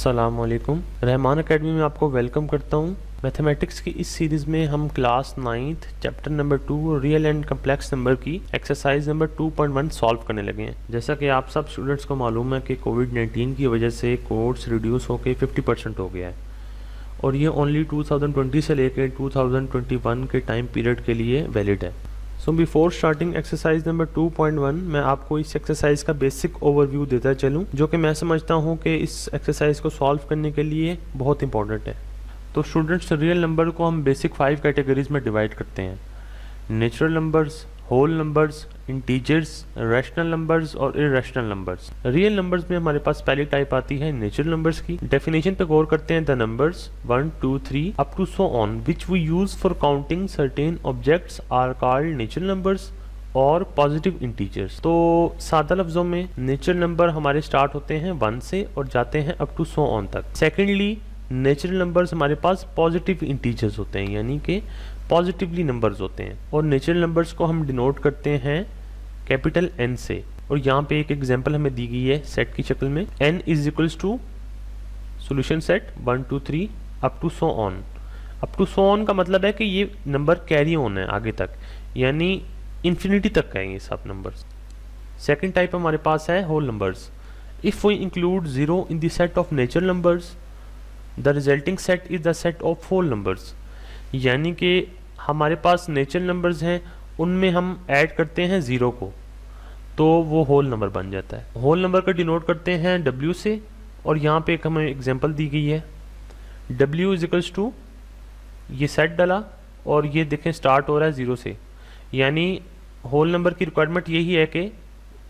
अस्सलामुअलैकुम। रहमान एकेडमी में आपको वेलकम करता हूँ। मैथमेटिक्स की इस सीरीज़ में हम class 9th chapter number 2 real and complex number की एक्सरसाइज नंबर 2.1 सॉल्व करने लगे हैं। जैसा कि आप सब स्टूडेंट्स को मालूम है कि कोविड-19 की वजह से कोर्स रिड्यूस होकर 50% हो गया है और ये ओनली 2020 से लेकर 2021 के टाइम पीरियड के लिए वैलिड है। So before starting exercise number 2.1 मैं आपको इस एक्सरसाइज का बेसिक ओवरव्यू देता चलूँ, जो कि मैं समझता हूँ कि इस एक्सरसाइज को सॉल्व करने के लिए बहुत इंपॉर्टेंट है। तो स्टूडेंट्स, रियल नंबर को हम बेसिक 5 कैटेगरीज में डिवाइड करते हैं: natural numbers, whole numbers, integers, rational numbers और इरैशनल नंबर्स। रियल नंबर्स में हमारे पास पहली टाइप आती है नेचुरल नंबर्स की। डेफिनेशन पे गौर करते हैं। The numbers 1, 2, 3 up to so on which we use for counting certain objects are called natural numbers और पॉजिटिव इंटीजर्स। तो सादा लफ्जों में नेचुरल नंबर हमारे स्टार्ट होते हैं 1 से और जाते हैं अप टू सो ऑन तक। सेकेंडली, नेचुरल नंबर्स हमारे पास पॉजिटिव इंटीजर्स होते हैं, यानी कि पॉजिटिवली नंबर्स होते हैं, और नेचुरल नंबर्स को हम डिनोट करते हैं कैपिटल N से। और यहाँ पे एक एग्जांपल हमें दी गई है सेट की शक्ल में। N is equals to solution set 1, 2, 3 up to so on. Up to so on का मतलब है कि ये नंबर कैरी ऑन है आगे तक, यानी इन्फिनिटी तक का है ये सब नंबर्स। सेकेंड टाइप हमारे पास है whole numbers. If we include 0 in the set of natural numbers, the resulting set is the set of whole numbers. यानी कि हमारे पास नेचुरल नंबर्स हैं, उनमें हम ऐड करते हैं 0 को, तो वो होल नंबर बन जाता है। होल नंबर का डिनोट करते हैं W से, और यहाँ पे एक हमें एग्जांपल दी गई है। W इज इक्वल्स टू, ये सेट डाला और ये देखें स्टार्ट हो रहा है 0 से, यानी होल नंबर की रिक्वायरमेंट यही है कि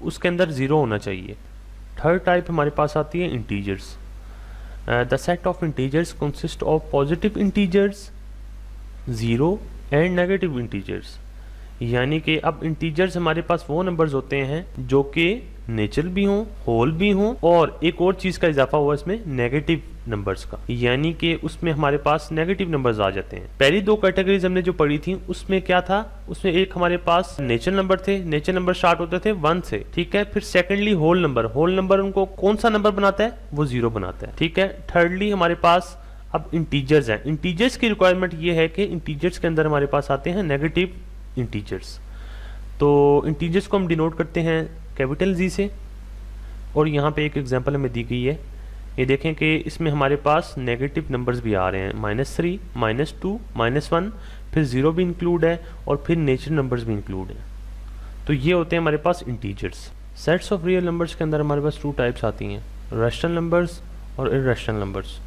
उसके अंदर 0 होना चाहिए। थर्ड टाइप हमारे पास आती है integers. The set of integers consist of positive integers, 0 and negative integers. यानी कि अब इंटीजर्स हमारे पास वो नंबर्स होते हैं जो कि नेचुरल भी हों, होल भी हों, और एक और चीज़ का इजाफा हुआ इसमें नेगेटिव नंबर्स का, यानी कि उसमें हमारे पास नेगेटिव नंबर्स आ जाते हैं। पहली दो कैटेगरीज हमने जो पढ़ी थी उसमें क्या था, उसमें एक हमारे पास नेचुरल नंबर थे, नेचुरल नंबर स्टार्ट होते थे 1 से, ठीक है। फिर secondly whole number, whole number उनको कौन सा नंबर बनाता है, वो 0 बनाता है, ठीक है। थर्डली हमारे पास अब इंटीजर्स हैं। इंटीजर्स की रिक्वायरमेंट ये है कि इंटीजर्स के अंदर हमारे पास आते हैं नेगेटिव इंटीजर्स। तो इंटीजर्स को हम डिनोट करते हैं कैपिटल Z से, और यहाँ पे एक एग्जांपल हमें दी गई है। ये देखें कि इसमें हमारे पास नेगेटिव नंबर्स भी आ रहे हैं, -3, -2, -1, फिर 0 भी इंक्लूड है और फिर नेचुरल नंबर्स भी इंक्लूड हैं। तो ये होते हैं हमारे पास integers. Sets of real numbers के अंदर हमारे पास 2 टाइप्स आती हैं, रैशनल नंबर्स और इरैशनल नंबर्स।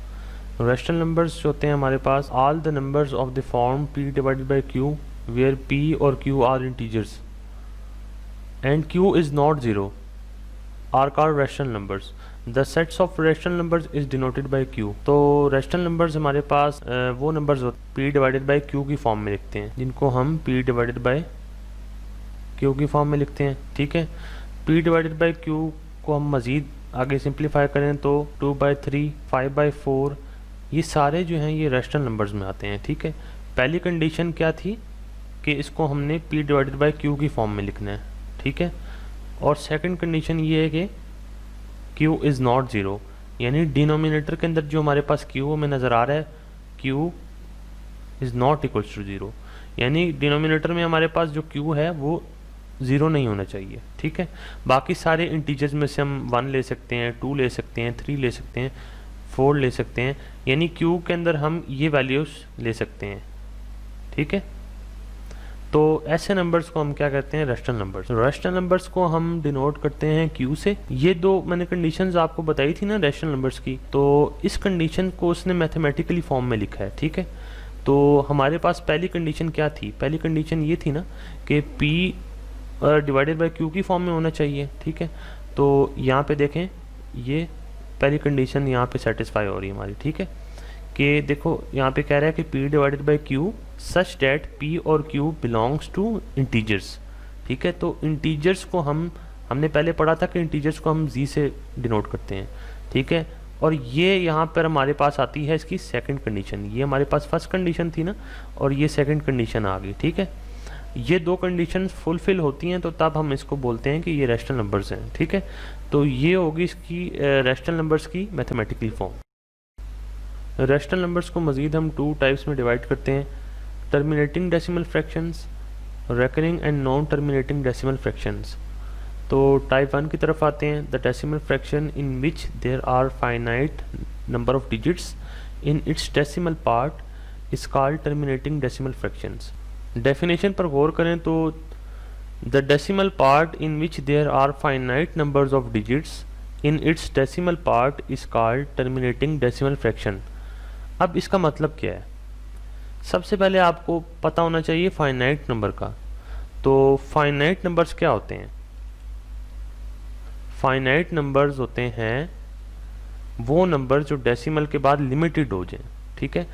रैशनल नंबर्स जो होते हैं हमारे पास, all the numbers of the form P divided by Q where P और Q are integers and Q is not 0 are called rational numbers. The sets of rational numbers is denoted by Q. तो rational numbers हमारे पास वो numbers P divided by Q की form में लिखते हैं, जिनको हम P डिवाइडेड बाई Q की फॉर्म में लिखते हैं, ठीक है। P डिवाइडेड बाई Q को हम मज़ीद आगे सिंप्लीफाई करें तो 2/3, 5/4, ये सारे जो हैं ये रैशनल नंबर्स में आते हैं, ठीक है। पहली कंडीशन क्या थी कि इसको हमने P डिवाइडेड बाई Q की फॉर्म में लिखना है, ठीक है। और सेकंड कंडीशन ये है कि Q इज़ नॉट 0, यानी डिनोमिनेटर के अंदर जो हमारे पास Q में नज़र आ रहा है, Q is not equals to 0, यानी डिनोमिनेटर में हमारे पास जो Q है वो 0 नहीं होना चाहिए, ठीक है। बाकी सारे इंटीजर्स में से हम 1 ले सकते हैं, 2 ले सकते हैं, 3 ले सकते हैं, 4 ले सकते हैं, यानी Q के अंदर हम ये वैल्यूज ले सकते हैं, ठीक है। तो ऐसे नंबर्स को हम क्या कहते हैं, रैशनल नंबर्स। रैशनल नंबर्स को हम डिनोट करते हैं Q से। ये दो मैंने कंडीशंस आपको बताई थी ना रैशनल नंबर्स की, तो इस कंडीशन को उसने मैथमेटिकली फॉर्म में लिखा है, ठीक है। तो हमारे पास पहली कंडीशन क्या थी, पहली कंडीशन ये थी ना कि P डिवाइडेड बाई Q की फॉर्म में होना चाहिए, ठीक है। तो यहाँ पे देखें, ये पहली कंडीशन यहाँ पे सेटिस्फाई हो रही है हमारी, ठीक है। कि देखो यहाँ पे कह रहा है कि P divided by Q such that P और Q बिलोंग्स टू इंटीजर्स, ठीक है। तो इंटीजर्स को हमने पहले पढ़ा था कि इंटीजर्स को हम Z से डिनोट करते हैं, ठीक है। और ये यहाँ पर हमारे पास आती है इसकी सेकंड कंडीशन। ये हमारे पास फर्स्ट कंडीशन थी ना, और ये सेकंड कंडीशन आ गई, ठीक है। ये दो कंडीशंस फुलफिल होती हैं तो तब हम इसको बोलते हैं कि ये रैशनल नंबर्स हैं, ठीक है। तो ये होगी इसकी रैशनल नंबर्स की मैथमेटिकल फॉर्म। रैशनल नंबर्स को मज़ीद हम 2 टाइप्स में डिवाइड करते हैं, terminating decimal fractions, recurring and non terminating decimal fractions. तो टाइप 1 की तरफ आते हैं, the decimal fraction in which there are finite number of digits in its decimal part is called terminating decimal fractions. Definition पर गौर करें तो the decimal part in which there are finite numbers of digits in its decimal part is called terminating decimal fraction. अब इसका मतलब क्या है? सबसे पहले आपको पता होना चाहिए फाइनाइट नंबर का। तो फाइनाइट नंबर्स क्या होते हैं? फाइनाइट नंबर्स होते हैं वो नंबर जो डेसिमल के बाद लिमिटेड हो जाए, ठीक है।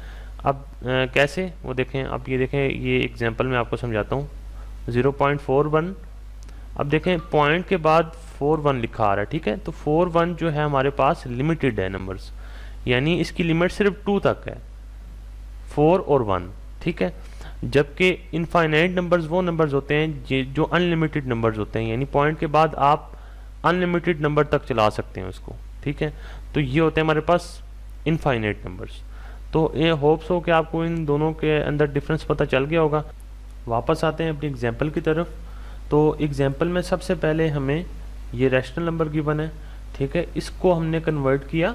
अब कैसे वो देखें, अब ये देखें, ये एग्जांपल मैं आपको समझाता हूँ। 0.41, अब देखें पॉइंट के बाद 41 लिखा आ रहा है, ठीक है। तो 41 जो है हमारे पास लिमिटेड है नंबर्स, यानी इसकी लिमिट सिर्फ 2 तक है, 4 और 1, ठीक है। जबकि इनफाइनाइट नंबर्स वो नंबर्स होते हैं जो अनलिमिटेड नंबर्स होते हैं, यानी पॉइंट के बाद आप अनलिमिटेड नंबर तक चला सकते हैं उसको, ठीक है। तो ये होते हैं हमारे पास इनफाइनाइट नंबर्स। तो ये होप्स हो कि आपको इन दोनों के अंदर डिफरेंस पता चल गया होगा। वापस आते हैं अपनी एग्जांपल की तरफ। तो एग्जांपल में सबसे पहले हमें ये रैशनल नंबर गिवन है, ठीक है। इसको हमने कन्वर्ट किया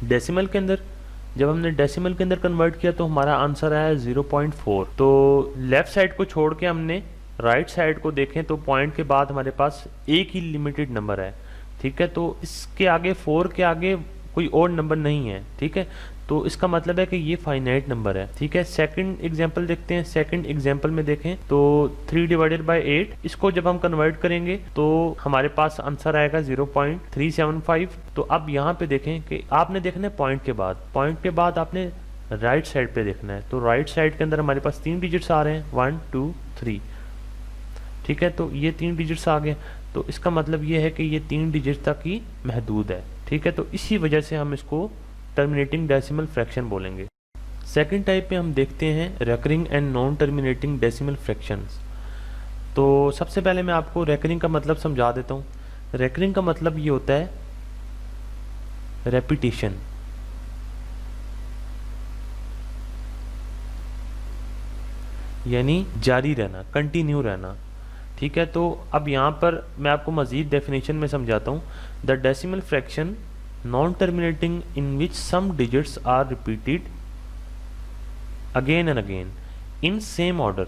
डेसिमल के अंदर। जब हमने डेसिमल के अंदर कन्वर्ट किया तो हमारा आंसर आया 0.4। तो लेफ्ट साइड को छोड़ के हमने राइट साइड को देखें तो पॉइंट के बाद हमारे पास एक ही लिमिटेड नंबर है, ठीक है। तो इसके आगे 4 के आगे कोई और नंबर नहीं है, ठीक है। तो इसका मतलब है कि ये फाइनाइट नंबर है, ठीक है। सेकंड एग्जांपल देखते हैं। सेकंड एग्जांपल में देखें तो 3/8, इसको जब हम कन्वर्ट करेंगे तो हमारे पास आंसर आएगा 0.375। तो अब यहाँ पे देखें कि आपने देखना है पॉइंट के बाद आपने राइट साइड पे देखना है। तो राइट साइड के अंदर हमारे पास 3 डिजिट्स आ रहे हैं, 1 2 3, ठीक है। तो ये 3 डिजिट्स आ गए, तो इसका मतलब ये है कि ये 3 डिजिट तक ही महदूद है, ठीक है। तो इसी वजह से हम इसको टर्मिनेटिंग डेसिमल फ्रैक्शन बोलेंगे। सेकंड टाइप में हम देखते हैं recurring and non terminating decimal fractions. तो सबसे पहले मैं आपको रेकरिंग का मतलब समझा देता हूँ। रेकरिंग का मतलब ये होता है रेपिटेशन, यानी जारी रहना, कंटिन्यू रहना, ठीक है। तो अब यहाँ पर मैं आपको मजीद डेफिनेशन में समझाता हूँ। The decimal fraction non terminating in which some digits are repeated again and again in same order,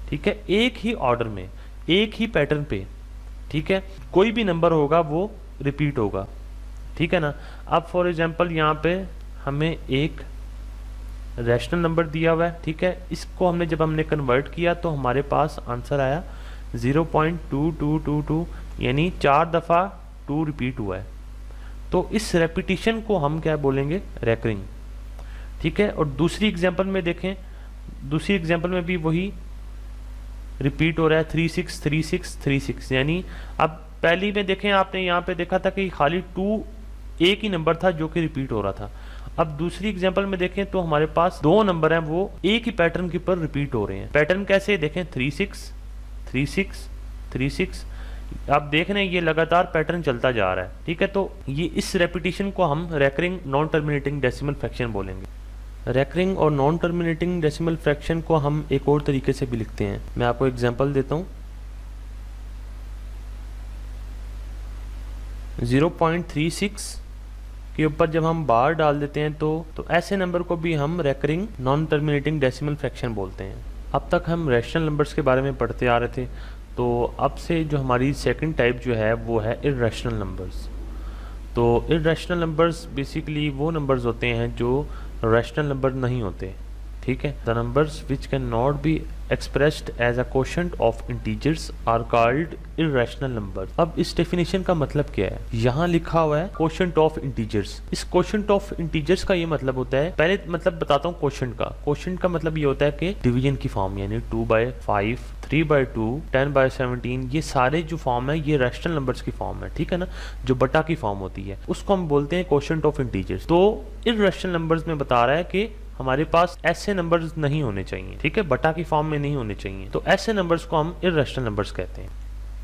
ठीक है। एक ही ऑर्डर में, एक ही पैटर्न पे, ठीक है। कोई भी नंबर होगा वो रिपीट होगा, ठीक है ना। अब फॉर एग्जांपल यहाँ पे हमें एक रैशनल नंबर दिया हुआ है, ठीक है। इसको हमने जब हमने कन्वर्ट किया तो हमारे पास आंसर आया 0.2222, यानी 4 दफ़ा 2 रिपीट हुआ है। तो इस रेपिटेशन को हम क्या बोलेंगे? रेकरिंग, ठीक है। और दूसरी एग्जांपल में देखें, दूसरी एग्जांपल में भी वही रिपीट हो रहा है 363636, यानी अब पहली में देखें आपने यहाँ पे देखा था कि खाली 2 एक ही नंबर था जो कि रिपीट हो रहा था। अब दूसरी एग्जांपल में देखें तो हमारे पास 2 नंबर हैं वो एक ही पैटर्न के ऊपर रिपीट हो रहे हैं। पैटर्न कैसे देखें? 36 36 36, आप देख रहे हैं ये लगातार पैटर्न चलता जा रहा है, ठीक है। तो ये इस रेपिटेशन को हम recurring non terminating decimal fraction बोलेंगे। रेकरिंग और नॉन टर्मिनेटिंग डेसिमल फ्रैक्शन को हम एक और तरीके से भी लिखते हैं। मैं आपको एग्जांपल देता हूँ। 0.36 के ऊपर जब हम बार डाल देते हैं तो ऐसे नंबर को भी हम recurring non terminating decimal fraction बोलते हैं। अब तक हम रैशनल नंबर्स के बारे में पढ़ते आ रहे थे, तो अब से जो हमारी सेकंड टाइप जो है वो है इर्रेशनल नंबर्स। तो इर्रेशनल नंबर्स बेसिकली वो नंबर्स होते हैं जो रैशनल नंबर नहीं होते, ठीक है। The numbers which can not be expressed as a quotient of integers are called irrational number. अब इस डेफिनेशन का मतलब क्या है? यहाँ लिखा हुआ है क्वोशंट ऑफ इंटीजर्स। इस क्वोशंट ऑफ इंटीजर्स का ये मतलब होता है, पहले मतलब बताता हूँ क्वोशंट का। क्वोशंट का मतलब ये होता है कि डिवीजन की फॉर्म, यानी 2/5, 3/2, 10/17, ये सारे जो फॉर्म है ये रैशनल नंबर्स की फॉर्म है, ठीक है ना, जो बटा की फॉर्म होती है, उसको हम बोलते हैं क्वोशंट ऑफ इंटीजर्स। तो इर्रेशनल नंबर्स में बता रहा है कि हमारे पास ऐसे नंबर्स नहीं होने चाहिए, ठीक है, बटा की फॉर्म में नहीं होने चाहिए। तो ऐसे नंबर्स को हम इर्रेशनल नंबर्स कहते हैं।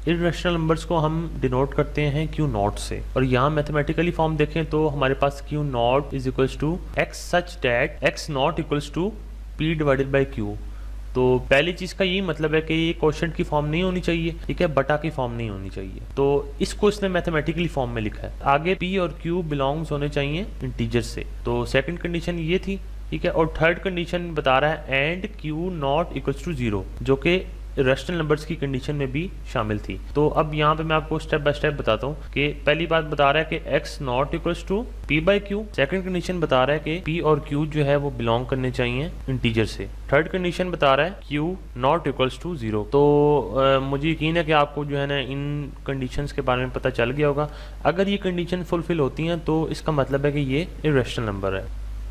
इर्रेशनल नंबर्स को हम डिनोट करते हैं क्यू नॉट से, और यहाँ मैथमेटिकली फॉर्म देखें तो हमारे पास Q not is equals to X such that X not equals to P divided by Q. तो पहली चीज का यही मतलब है कि ये क्वोशंट की फॉर्म नहीं होनी चाहिए, ठीक है, बटा की फॉर्म नहीं होनी चाहिए, तो इसको इसने मैथमेटिकली फॉर्म में लिखा है। आगे पी और क्यू बिलोंग्स होने चाहिए इंटीजर से, तो सेकंड कंडीशन ये थी, ठीक है। और थर्ड कंडीशन बता रहा है and q not equals to 0, जो कि रैशनल नंबर्स की कंडीशन में भी शामिल थी। तो अब यहाँ पे मैं आपको स्टेप बाय स्टेप बताता हूँ कि पहली बात बता रहा है कि x not equals to p by q. Second condition बता रहा है कि p और q जो है वो बिलोंग करने चाहिए इंटीजर से। थर्ड कंडीशन बता रहा है q नॉट इक्वल्स टू 0। तो मुझे यकीन है कि आपको जो है ना इन कंडीशंस के बारे में पता चल गया होगा। अगर ये कंडीशन फुलफिल होती हैं तो इसका मतलब है कि ये इर्रेशनल नंबर है।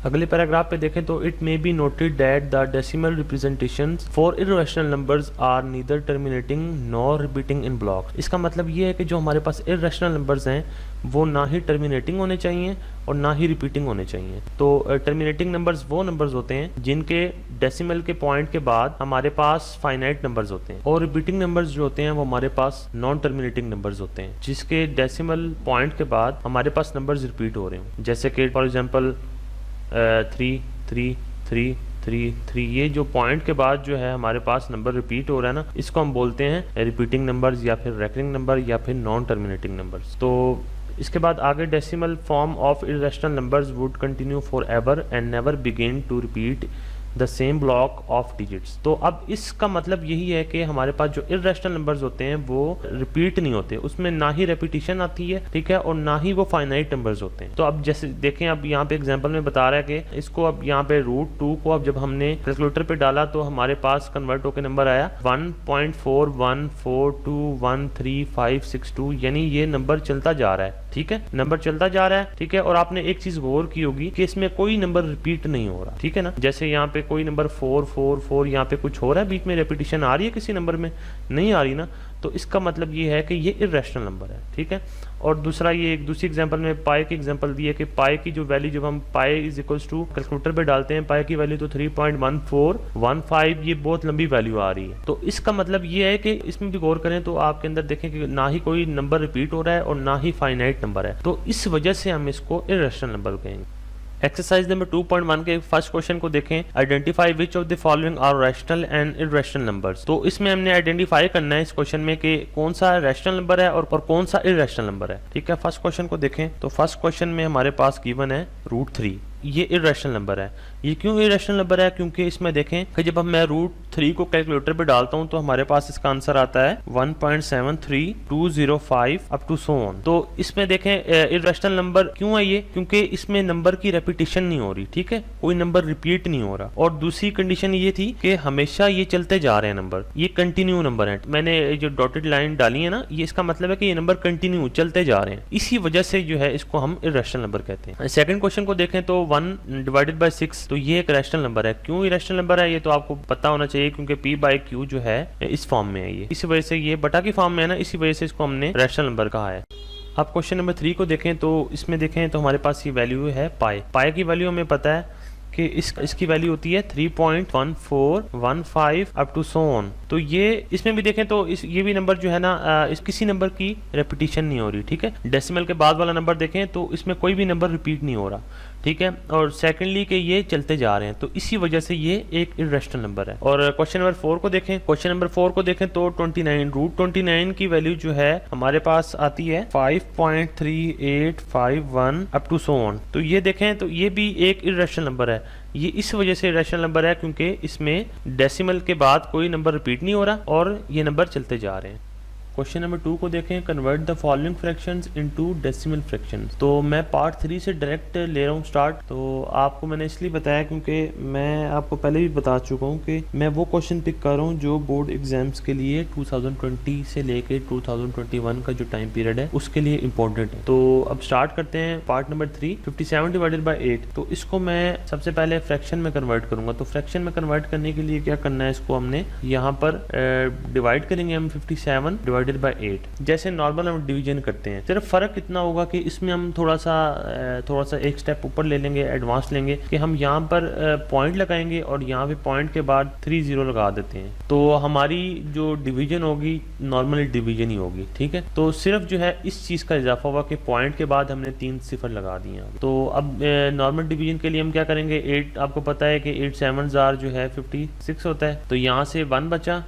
अगले पैराग्राफ पे देखें तो it may be noted that the decimal representations for irrational numbers are neither terminating nor repeating in blocks. इसका मतलब ये है कि जो हमारे पास इर्रेशनल नंबर्स हैं वो ना ही टर्मिनेटिंग होने चाहिए और ना ही रिपीटिंग होने चाहिए। तो टर्मिनेटिंग नंबर्स वो नंबर्स होते हैं जिनके डेसिमल के पॉइंट के बाद हमारे पास फाइनाइट नंबर्स होते हैं, और रिपीटिंग नंबर्स जो होते हैं वो हमारे पास नॉन टर्मिनेटिंग नंबर्स होते हैं जिसके डेसिमल पॉइंट के बाद हमारे पास नंबर्स रिपीट हो रहे हों। जैसे कि फॉर एग्जाम्पल 3 3 3 3 3, ये जो पॉइंट के बाद जो है हमारे पास नंबर रिपीट हो रहा है ना, इसको हम बोलते हैं रिपीटिंग नंबर्स या फिर रेकरिंग नंबर या फिर नॉन टर्मिनेटिंग नंबर्स। तो इसके बाद आगे decimal form of irrational numbers would continue for ever and never begin to repeat the same block of digits. तो अब इसका मतलब यही है कि हमारे पास जो इर्रेशनल नंबर्स होते हैं वो रिपीट नहीं होते, उसमें ना ही रेपिटेशन आती है, ठीक है, और ना ही वो फाइनाइट नंबर्स होते हैं। तो अब जैसे देखें, अब यहाँ पे एग्जांपल में बता रहा है कि इसको अब यहाँ पे √2 को अब जब हमने कैलकुलेटर पे डाला तो हमारे पास कन्वर्ट होकर नंबर आया 1.4142135562, यानी ये नंबर चलता जा रहा है, ठीक है, नंबर चलता जा रहा है, ठीक है। और आपने एक चीज गौर की होगी कि इसमें कोई नंबर रिपीट नहीं हो रहा, ठीक है ना। जैसे यहाँ पे कोई नंबर 444 यहाँ पे कुछ हो रहा है, बीच में रेपिटेशन आ रही है किसी नंबर में, नहीं आ रही ना, तो इसका मतलब ये है कि ये इर्रेशनल नंबर है, ठीक है। और दूसरा, ये एक दूसरी एग्जांपल में पाई की एग्जांपल दी है कि पाई की जो वैल्यू जब हम pi is equals to calculator पे डालते हैं, पाई की वैल्यू तो 3.1415, ये बहुत लंबी वैल्यू आ रही है। तो इसका मतलब ये है कि इसमें भी गौर करें तो आपके अंदर देखें कि ना ही कोई नंबर रिपीट हो रहा है और ना ही फाइनाइट नंबर है, तो इस वजह से हम इसको इर्रेशनल नंबर कहेंगे। एक्सरसाइज नंबर 2.1 के फर्स्ट क्वेश्चन को देखें, identify which of the following are rational and irrational numbers. तो इसमें हमने आइडेंटिफाई करना है इस क्वेश्चन में कि कौन सा रैशनल नंबर है और कौन सा इर्रेशनल नंबर है, ठीक है। फर्स्ट क्वेश्चन को देखें तो फर्स्ट क्वेश्चन में हमारे पास गिवन है √3, ये इर्रेशनल नंबर है। ये क्यों इर्रेशनल नंबर है? क्योंकि इसमें देखें कि जब मैं √3 को कैलकुलेटर पे डालता हूं तो हमारे पास इसका आंसर आता है 1.73205 अप टू सो ऑन। तो इसमें देखें इर्रेशनल नंबर क्यों है ये? क्योंकि इसमें नंबर की रेपिटेशन नहीं हो रही, ठीक है, कोई नंबर रिपीट नहीं हो रहा। और दूसरी कंडीशन ये थी कि हमेशा ये चलते जा रहे हैं नंबर, ये कंटिन्यू नंबर है। मैंने जो डॉटेड लाइन डाली है ना, ये इसका मतलब है कि ये नंबर कंटिन्यू चलते जा रहे हैं, इसी वजह से जो है इसको हम इर्रेशनल नंबर कहते हैं। सेकंड क्वेश्चन को देखें तो 1 डिवाइडेड बाय 6, तो ये एक रैशनल नंबर है। क्यों ये रैशनल नंबर है ये तो आपको पता होना चाहिए, क्योंकि p बाई क्यू जो है इस फॉर्म में है, ये इसी वजह से ये बटा की फॉर्म में है ना, इसी वजह से इसको हमने रैशनल नंबर कहा है। अब क्वेश्चन नंबर 3 को देखें तो इसमें देखें तो हमारे पास ये वैल्यू है पाई की वैल्यू हमें पता है कि इसकी वैल्यू होती है 3.1415 अप टू सो ऑन। तो ये इसमें भी देखें तो ये भी नंबर जो है ना, इस किसी नंबर की रेपिटेशन नहीं हो रही, ठीक है। डेसिमल के बाद वाला नंबर देखें तो इसमें कोई भी नंबर रिपीट नहीं हो रहा, ठीक है। और सेकेंडली कि ये चलते जा रहे हैं, तो इसी वजह से ये एक इर्रेशनल नंबर है। और क्वेश्चन नंबर 4 को देखें, क्वेश्चन नंबर 4 को देखें तो 29 √29 की वैल्यू जो है हमारे पास आती है 5.3851 अप टू सो ऑन। तो ये देखें तो ये भी एक इर्रेशनल नंबर है। ये इस वजह से इर्रेशनल नंबर है क्योंकि इसमें डेसिमल के बाद कोई नंबर रिपीट नहीं हो रहा और ये नंबर चलते जा रहे हैं। क्वेश्चन नंबर 2 को देखें, convert the following fractions into decimal fractions. तो मैं पार्ट 3 से डायरेक्ट ले रहा हूँ स्टार्ट। तो आपको मैंने इसलिए बताया क्योंकि मैं आपको पहले भी बता चुका हूँ कि मैं वो क्वेश्चन पिक कर रहा हूँ जो बोर्ड एग्जाम्स के लिए 2020 से लेके 2021 का जो टाइम पीरियड है उसके लिए इम्पोर्टेंट है। तो अब स्टार्ट करते हैं पार्ट नंबर 3, 57 डिवाइडेड बाई 8। तो इसको मैं सबसे पहले फ्रैक्शन में कन्वर्ट करूंगा। तो फ्रैक्शन में कन्वर्ट करने के लिए क्या करना है, इसको हमने यहाँ पर डिवाइड करेंगे हम 57 डिवाइडेड डिवाइडेड बाय 8। जैसे नॉर्मल हम डिवीजन करते हैं, सिर्फ फ़र्क इतना होगा कि इसमें हम थोड़ा सा एक स्टेप ऊपर ले लेंगे, एडवांस लेंगे कि हम यहाँ पर पॉइंट लगाएंगे और यहाँ पे पॉइंट के बाद 3 0 लगा देते हैं, तो हमारी जो डिवीजन होगी नॉर्मल डिवीजन ही होगी। ठीक है, तो सिर्फ जो है इस चीज़ का इजाफा हुआ कि पॉइंट के बाद हमने 3 सिफर लगा दिए। तो अब नॉर्मल डिवीजन के लिए हम क्या करेंगे, 8 आपको पता है कि 8 7 जो है 56 होता है, तो यहाँ से 1 बचा।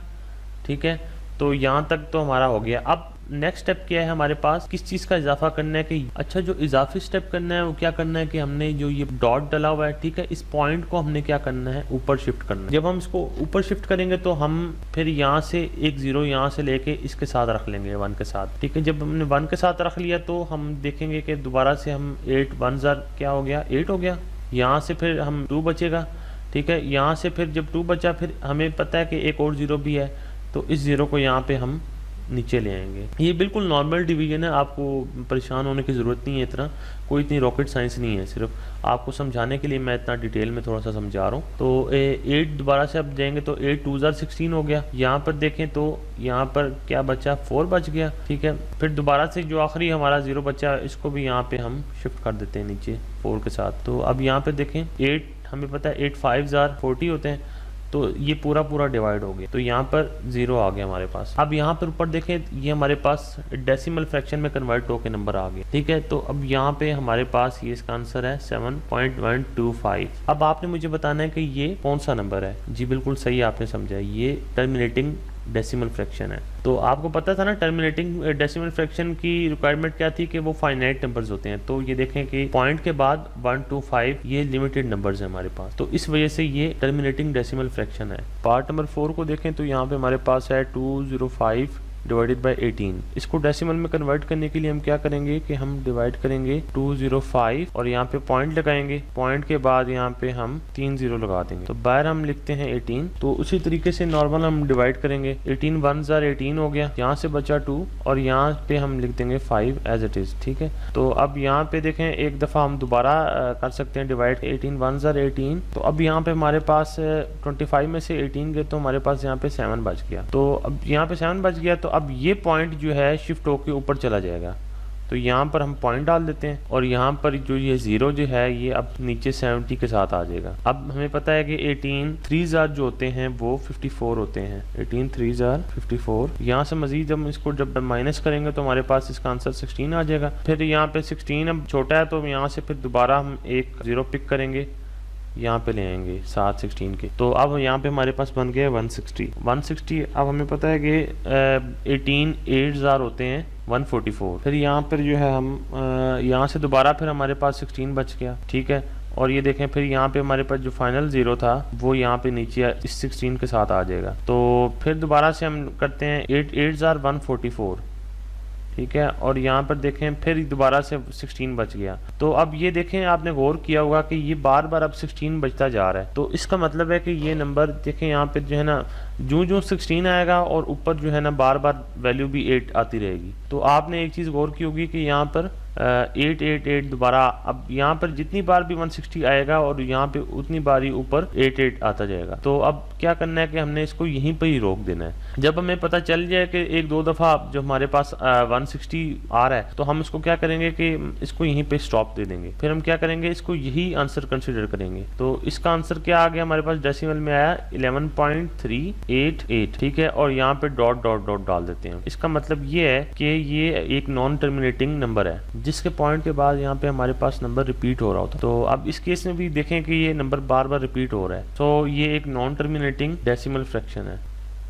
ठीक है, तो यहाँ तक तो हमारा हो गया। अब नेक्स्ट स्टेप क्या है हमारे पास, किस चीज़ का इजाफा करना है कि अच्छा जो इजाफी स्टेप करना है वो क्या करना है कि हमने जो ये डॉट डला हुआ है, ठीक है, इस पॉइंट को हमने क्या करना है, ऊपर शिफ्ट करना है। जब हम इसको ऊपर शिफ्ट करेंगे तो हम फिर यहाँ से एक 0 यहाँ से लेके इसके साथ रख लेंगे 1 के साथ। ठीक है, जब हमने 1 के साथ रख लिया तो हम देखेंगे कि दोबारा से हम 8 1 क्या हो गया, 8 हो गया। यहाँ से फिर हम 2 बचेगा। ठीक है, यहाँ से फिर जब 2 बचा फिर हमें पता है कि एक और 0 भी है, तो इस 0 को यहाँ पे हम नीचे ले आएंगे। ये बिल्कुल नॉर्मल डिवीजन है, आपको परेशान होने की ज़रूरत नहीं है, इतना कोई इतनी रॉकेट साइंस नहीं है, सिर्फ आपको समझाने के लिए मैं इतना डिटेल में थोड़ा सा समझा रहा हूँ। तो 8 दोबारा से अब जाएंगे तो 8 2 16 हो गया। यहाँ पर देखें तो यहाँ पर क्या बचा, 4 बच गया। ठीक है, फिर दोबारा से जो आखिरी हमारा 0 बचा इसको भी यहाँ पे हम शिफ्ट कर देते हैं नीचे 4 के साथ। तो अब यहाँ पे देखें 8 हमें पता है 8 5 40 होते हैं, तो ये पूरा डिवाइड हो गया, तो यहाँ पर 0 आ गया हमारे पास। अब यहाँ पर ऊपर देखें ये हमारे पास डेसिमल फ्रैक्शन में कन्वर्ट होकर नंबर आ गया। ठीक है, तो अब यहाँ पे हमारे पास ये इसका आंसर है 7.125। अब आपने मुझे बताना है कि ये कौन सा नंबर है। जी बिल्कुल सही आपने समझा, ये टर्मिनेटिंग डेसिमल फ्रैक्शन है। तो आपको पता था ना टर्मिनेटिंग डेसिमल फ्रैक्शन की रिक्वायरमेंट क्या थी कि वो फाइनाइट नंबर्स होते हैं। तो ये देखें कि पॉइंट के बाद 1 2 5 ये लिमिटेड नंबर्स हैं हमारे पास, तो इस वजह से ये टर्मिनेटिंग डेसिमल फ्रैक्शन है। पार्ट नंबर 4 को देखें तो यहाँ पे हमारे पास है 205 डिवाइडेड बाय 18। इसको डेसिमल में कन्वर्ट करने के लिए हम क्या करेंगे कि हम डिवाइड करेंगे 205 और यहाँ पे पॉइंट लगाएंगे, पॉइंट के बाद यहाँ पे हम 3 0 लगा देंगे, तो बाहर हम लिखते हैं 18। तो उसी तरीके से नॉर्मल हम डिवाइड करेंगे, 18 1 18 हो गया, यहाँ से बचा 2 और यहाँ पे हम लिख देंगे 5 एज इट इज। ठीक है, तो अब यहाँ पे देखें एक दफ़ा हम दोबारा कर सकते हैं डिवाइड, 18 1 18। तो अब यहाँ पे हमारे पास 25 में से 18 गए तो हमारे पास यहाँ पे 7 बच गया। तो अब यहाँ पे 7 बच गया, तो अब ये पॉइंट जो है शिफ्ट होके ऊपर चला जाएगा, तो यहाँ पर हम पॉइंट डाल देते हैं और यहाँ पर जो ये 0 जो है ये अब नीचे 70 के साथ आ जाएगा। अब हमें पता है कि 18 3 जो होते हैं वो 54 होते हैं, 18 3 54। यहाँ से मजीद हम इसको जब माइनस करेंगे तो हमारे पास इसका आंसर 16 आ जाएगा। फिर यहाँ पे 16 अब छोटा है तो यहाँ से फिर दोबारा हम एक 0 पिक करेंगे, यहाँ पे ले आएंगे 7 16 के, तो अब यहाँ पे हमारे पास बन गया 160। अब हमें पता है कि 18 8 होते हैं 144। फिर यहाँ पर जो है हम यहाँ से दोबारा फिर हमारे पास 16 बच गया। ठीक है, और ये देखें फिर यहाँ पे हमारे पास जो फाइनल 0 था वो यहाँ पे नीचे इस 16 के साथ आ जाएगा। तो फिर दोबारा से हम करते हैं 8 8 144। ठीक है, और यहाँ पर देखें फिर दोबारा से 16 बच गया। तो अब ये देखें आपने गौर किया होगा कि ये बार बार अब 16 बचता जा रहा है, तो इसका मतलब है कि ये नंबर देखें यहाँ पे जो है ना जो 16 आएगा और ऊपर जो है ना बार बार वैल्यू भी 8 आती रहेगी। तो आपने एक चीज़ गौर की होगी कि यहाँ पर 8 8 8 दोबारा, अब यहाँ पर जितनी बार भी 160 आएगा और यहाँ पे उतनी बार ही ऊपर 8 8 आता जाएगा। तो अब क्या करना है कि हमने इसको यहीं पर ही रोक देना है। जब हमें पता चल जाए कि एक दो दफ़ा जो हमारे पास 160 आ रहा है तो हम इसको क्या करेंगे कि इसको यहीं पे स्टॉप दे देंगे। फिर हम क्या करेंगे, इसको यही आंसर कंसिडर करेंगे। तो इसका आंसर क्या आ गया हमारे पास, डेसिमल में आया 11.388। ठीक है, और यहाँ पे डॉट डॉट डॉट डाल देते हैं। इसका मतलब ये है कि ये एक नॉन टर्मिनेटिंग नंबर है जिसके पॉइंट के बाद यहाँ पे हमारे पास नंबर रिपीट हो रहा होता है। तो अब इस केस में भी देखें कि ये नंबर बार बार रिपीट हो रहा है, तो ये एक नॉन टर्मिनेटिंग डेसिमल फ्रैक्शन है।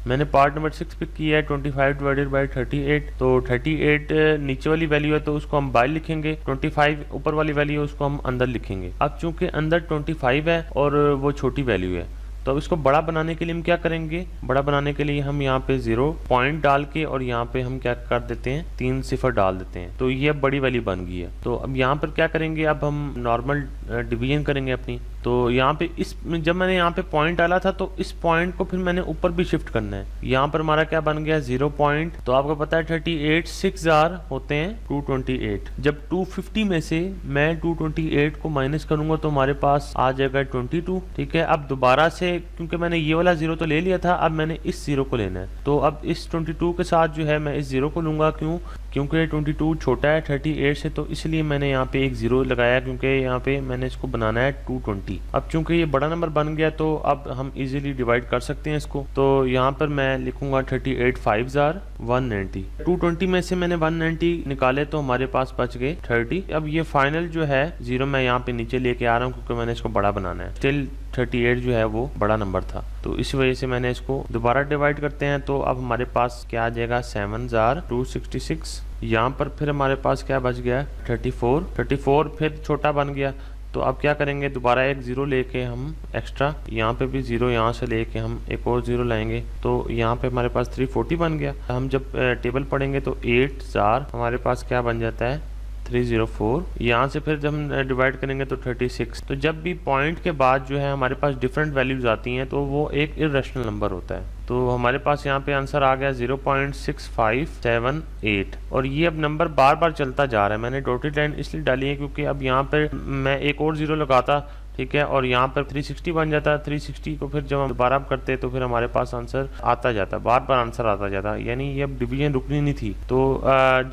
मैंने पार्ट नंबर 6 पिक किया है 25 डिवाइडेड बाई 38। तो 38 नीचे वाली वैल्यू है तो उसको हम बाहर लिखेंगे, 25 ऊपर वाली वैल्यू है उसको हम अंदर लिखेंगे। अब चूंकि अंदर 25 है और वो छोटी वैल्यू है, तो अब इसको बड़ा बनाने के लिए हम क्या करेंगे, बड़ा बनाने के लिए हम यहाँ पे 0 पॉइंट डाल के और यहाँ पे हम क्या कर देते हैं 3 सिफर डाल देते हैं, तो ये अब बड़ी वैल्यू बन गई है। तो अब यहाँ पर क्या करेंगे, अब हम नॉर्मल डिवीजन करेंगे अपनी। तो यहाँ पे इस जब मैंने यहाँ पे पॉइंट डाला था तो इस पॉइंट को फिर मैंने ऊपर भी शिफ्ट करना है। यहाँ पर हमारा क्या बन गया 0 पॉइंट, तो आपको पता है 38 6 जार होते हैं 228। जब 250 में से मैं 228 को माइनस करूंगा तो हमारे पास आ जाएगा 22। ठीक है, अब दोबारा से क्योंकि मैंने ये वाला 0 तो ले लिया था, अब मैंने इस 0 को लेना है। तो अब इस 22 के साथ जो है मैं इस 0 को लूंगा, क्योंकि 22 छोटा है 38 से, तो इसलिए मैंने यहाँ पे एक 0 लगाया, क्योंकि यहाँ पे मैंने इसको बनाना है 220। अब चूंकि ये बड़ा नंबर बन गया तो अब हम इजीली डिवाइड कर सकते हैं इसको। तो यहाँ पर मैं लिखूंगा 38 5 जार 190। 220 में से मैंने 190 निकाले तो हमारे पास बच गए 30। अब ये फाइनल जो है 0 मैं यहाँ पे नीचे लेके आ रहा हूँ क्योंकि मैंने इसको बड़ा बनाना है। स्टिल 38 जो है वो बड़ा नंबर था, तो इस वजह से मैंने इसको दोबारा डिवाइड करते हैं। तो अब हमारे पास क्या आ जाएगा 7,266। यहाँ पर फिर हमारे पास क्या बच गया 34 फिर छोटा बन गया। तो अब क्या करेंगे, दोबारा एक 0 लेके हम एक्स्ट्रा, यहाँ पे भी 0 यहाँ से लेके हम एक और 0 लाएंगे, तो यहाँ पे हमारे पास 340 बन गया। हम जब टेबल पढ़ेंगे तो 8 जार हमारे पास क्या बन जाता है 304। यहाँ से फिर जब हम डिवाइड करेंगे तो 36। तो जब भी पॉइंट के बाद जो है हमारे पास डिफरेंट वैल्यूज आती हैं तो वो एक इर्रेशनल नंबर होता है। तो हमारे पास यहाँ पे आंसर आ गया 0.6578। और ये अब नंबर बार बार चलता जा रहा है। मैंने डॉटेड लाइन इसलिए डाली है क्योंकि अब यहाँ पर मैं एक और 0 लगाता, ठीक है, और यहाँ पर 360 बन जाता है। 360 को फिर जब हम दोबारा करते तो फिर हमारे पास आंसर आता जाता, बार बार आंसर आता जाता, यानी ये अब डिवीजन रुकनी नहीं थी। तो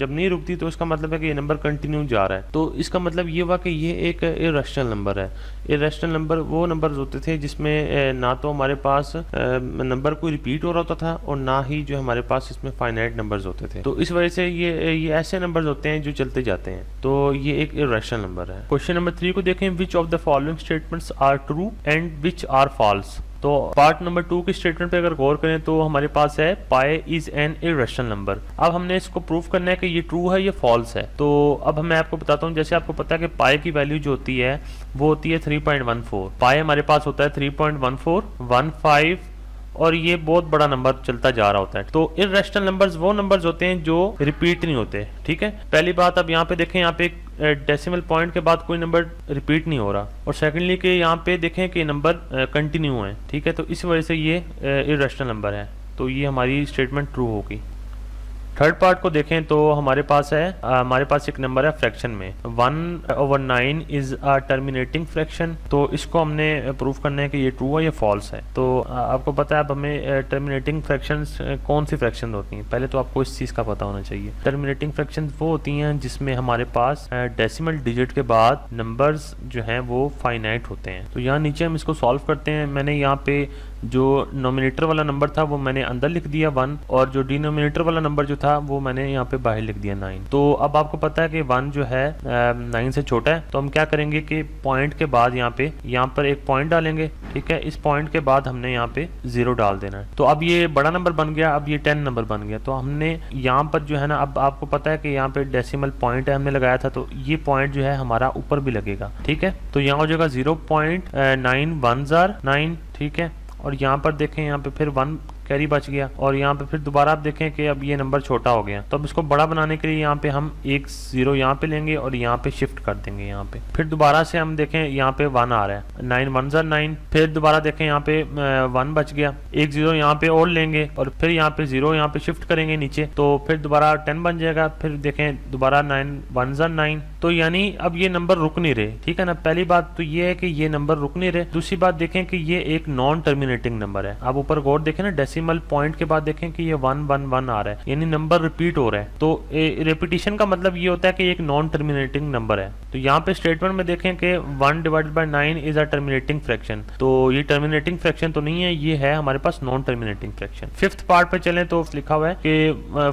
जब नहीं रुकती तो इसका मतलब है कि ये नंबर कंटिन्यू जा रहा है। तो इसका मतलब ये हुआ कि ये एक इर्रेशनल नंबर है। इर्रेशनल नंबर वो नंबर्स होते थे जिसमें ना तो हमारे पास नंबर कोई रिपीट हो रहा होता था और ना ही जो हमारे पास इसमें फाइनाइट नंबर्स होते थे। तो इस वजह से ये ऐसे नंबर्स होते हैं जो चलते जाते हैं। तो ये एक इर्रेशनल नंबर है। क्वेश्चन नंबर 3 को देखें, which of the following statements are true and which are false. तो पार्ट नंबर 2 की स्टेटमेंट पे अगर गौर करें तो हमारे पास है pi is an irrational number. अब हमने इसको प्रूव करना है कि ये ट्रू है, ये फॉल्स है। तो अब मैं आपको बताता हूँ, जैसे आपको पता है कि पाई की वैल्यू जो होती है वो होती है 3.14। पाई हमारे पास होता है 3.1415 और ये बहुत बड़ा नंबर चलता जा रहा होता है। तो इर्रेशनल नंबर्स वो नंबर्स होते हैं जो रिपीट नहीं होते। ठीक है, पहली बात। अब यहाँ पे देखें, यहाँ पे डेसिमल पॉइंट के बाद कोई नंबर रिपीट नहीं हो रहा, और सेकंडली कि यहाँ पे देखें कि नंबर कंटिन्यू है। ठीक है, तो इस वजह से ये इर्रेशनल नंबर है। तो ये हमारी स्टेटमेंट ट्रू होगी। थर्ड पार्ट को देखें तो हमारे पास एक नंबर है फ्रैक्शन में 1/9 इज अ टर्मिनेटिंग फ्रैक्शन। तो इसको हमने प्रूफ करना है कि ये ट्रू है या फॉल्स है। तो आपको पता है अब हमें टर्मिनेटिंग फ्रैक्शंस कौन सी फ्रैक्शन होती हैं, पहले तो आपको इस चीज़ का पता होना चाहिए। टर्मिनेटिंग फ्रैक्शन वो होती हैं जिसमें हमारे पास डेसिमल डिजिट के बाद नंबर्स जो हैं वो फाइनाइट होते हैं। तो यहाँ नीचे हम इसको सॉल्व करते हैं। मैंने यहाँ पे जो नोमिनेटर वाला नंबर था वो मैंने अंदर लिख दिया 1, और जो डिनोमिनेटर वाला नंबर जो था वो मैंने यहाँ पे बाहर लिख दिया 9। तो अब आपको पता है कि 1 जो है 9 से छोटा है। तो हम क्या करेंगे कि पॉइंट के बाद यहाँ पर एक पॉइंट डालेंगे। ठीक है, इस पॉइंट के बाद हमने यहाँ पे 0 डाल देना है। तो अब ये बड़ा नंबर बन गया, अब ये 10 नंबर बन गया। तो हमने यहाँ पर जो है ना, अब आपको पता है कि यहाँ पे डेसिमल पॉइंट है हमने लगाया था, तो ये पॉइंट जो है हमारा ऊपर भी लगेगा। ठीक है, तो यहाँ हो जाएगा 0.9109। ठीक है, और यहाँ पर देखें, यहाँ पे फिर 1 कैरी बच गया, और यहाँ पे फिर दोबारा आप देखें कि अब ये नंबर छोटा हो गया। तो अब इसको बड़ा बनाने के लिए यहाँ पे हम एक 0 यहाँ पे लेंगे और यहाँ पे शिफ्ट कर देंगे। यहाँ पे फिर दोबारा से हम देखें, यहाँ पे 1 आ रहा है, 9 1 9। फिर दोबारा देखें, यहाँ पे 1 बच गया, एक 0 यहाँ पे और लेंगे और फिर यहाँ पे 0 यहाँ पे शिफ्ट करेंगे नीचे, तो फिर दोबारा 10 बन जाएगा। फिर देखें दोबारा 9 1 9। तो यानी अब ये नंबर रुक नहीं रहे। ठीक है ना, पहली बात तो ये है कि ये नंबर रुक नहीं रहे। दूसरी बात देखें कि ये एक नॉन टर्मिनेटिंग नंबर है। आप ऊपर गौर देखें ना, डेसिमल पॉइंट के बाद देखें कि ये 1 1 1 आ रहा है, यानी नंबर रिपीट हो रहा है। तो रिपीटिशन का मतलब ये होता है कि एक नॉन टर्मिनेटिंग नंबर है। तो यहाँ पे स्टेटमेंट में देखें कि 1/9 इज अ टर्मिनेटिंग फ्रैक्शन। तो ये टर्मिनेटिंग फ्रैक्शन तो नहीं है, ये है हमारे पास non terminating fraction. Fifth part पे चलें तो लिखा हुआ है कि